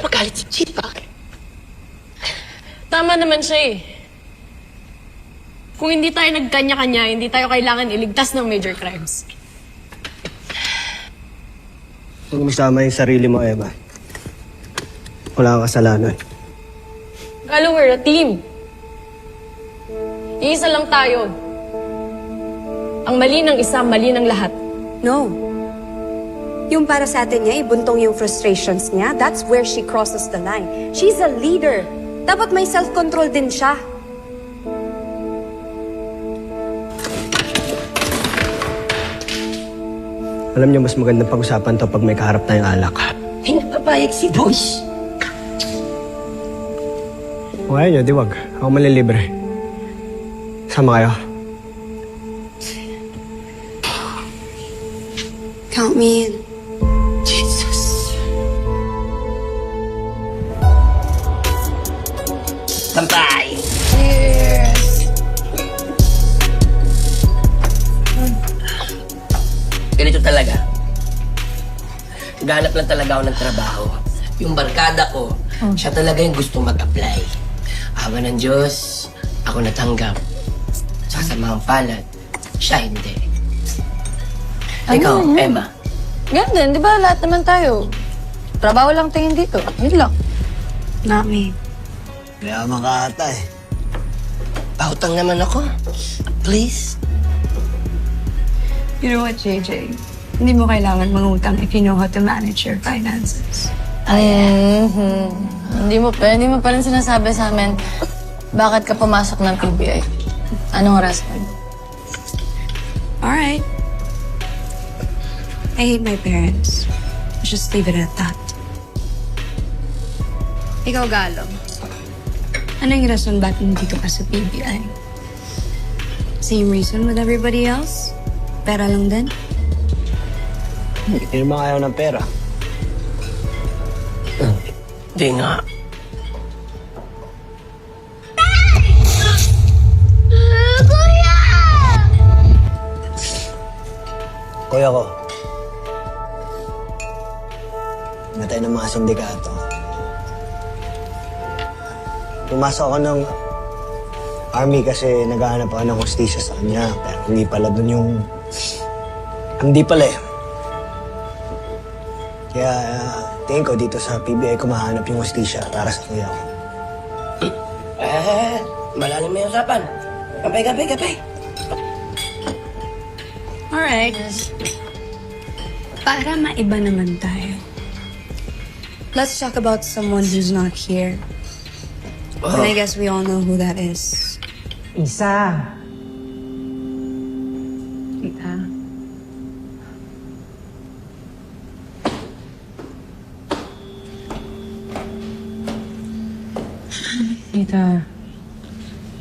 magalit si Chica. Tama naman siya eh. Kung hindi tayo nagkanya-kanya, hindi tayo kailangan iligtas ng major crimes. Huwag mo isama yung sarili mo, Emma. Wala kang kasalanan. Kala we're a team. Iisa lang tayo. Ang mali ng isa, mali ng lahat. No. Yung para sa atin niya, ibuntong yung frustrations niya, that's where she crosses the line. She's a leader. Dapat may self-control din siya. Alam niyo, mas magandang pag-usapan to pag may kaharap tayong alak. Ay, napapayag si Boss. Kung ayaw niyo, di wag. Ako malilibre. Sama kayo. Count me in. Jesus. Tampay! Ganito talaga. Naghanap lang talaga ako ng trabaho. Yung barkada ko, siya talaga yung gusto mag-apply. Awa ng Diyos, ako natanggap. Sa mga palad, siya hindi. Ikaw, Emma. Ganun din, di ba lahat naman tayo? Trabaho lang tingin dito. Yun lang. Not me. Mayaman ka ata eh. Pautang naman ako. Please. You know what, JJ? Hindi mo kailangan mangutang if you know how to manage your finances. Hindi mo pa rin sinasabi sa amin, bakit ka pumasok ng PBI? Anong rason? Alright. I hate my parents. Let's just leave it at that. Ikaw, Galo. Ano yung rason ba't nandito ka sa PBI? Same reason with everybody else? Pera lang din? Hindi naman ayaw ng pera. Di nga. Kuya ko. Natay ng mga sindikato. Pumasok ako ng army kasi naghahanap ako ng hostisya sa kanya. Pero hindi pala dun yung... Hindi pala eh. Kaya tingin ko dito sa PBI ko mahanap yung hostisya para sa kuya ko. Malalim mo yung usapan. Kapay. Alright. Para maiba naman tayo. Let's talk about someone who's not here. And I guess we all know who that is. Isa. Tita. Tita,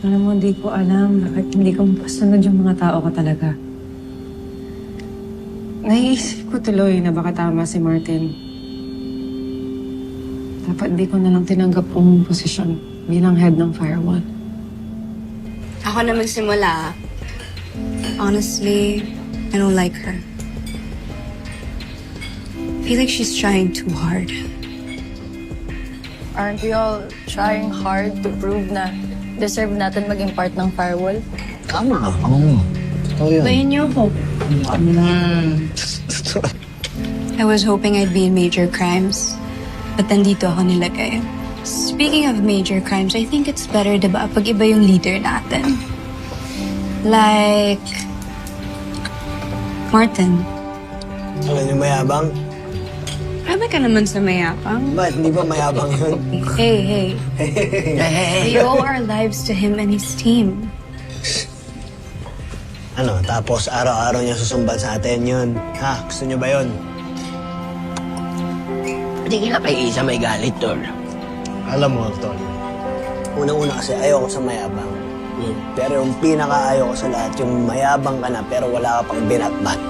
alam mo, di ko alam bakit hindi ko mapasunod yung mga tao ko talaga. Naiisip ko tuloy na baka tama si Martin. Dapat di ko na lang tinanggap ang posisyon bilang head ng firewall. Ako na magsimula. Honestly, I don't like her. I feel like she's trying too hard. Aren't we all trying hard to prove na deserve natin maging part ng firewall? Tama. Oo. Totoo yun. Bayin niyo ako. I was hoping I'd be in major crimes, but nandito ako nilagay. Speaking of major crimes, I think it's better, diba, pag iba yung leader natin. Like... Martin. Alam niyo mayabang? Grabe ka naman sa mayapang. Ba't? Hindi ba mayabang yun? Hey. We owe our lives to him and his team. Ano, tapos araw-araw niya susumbat sa atin yun. Ha? Gusto niyo ba yun? Hindi nga kay Isa may galit, Tol. Alam mo, Tol. Unang-una kasi ayaw ko sa mayabang. Pero yung pinaka-ayaw ko sa lahat, yung mayabang ka na pero wala ka pang binatbat.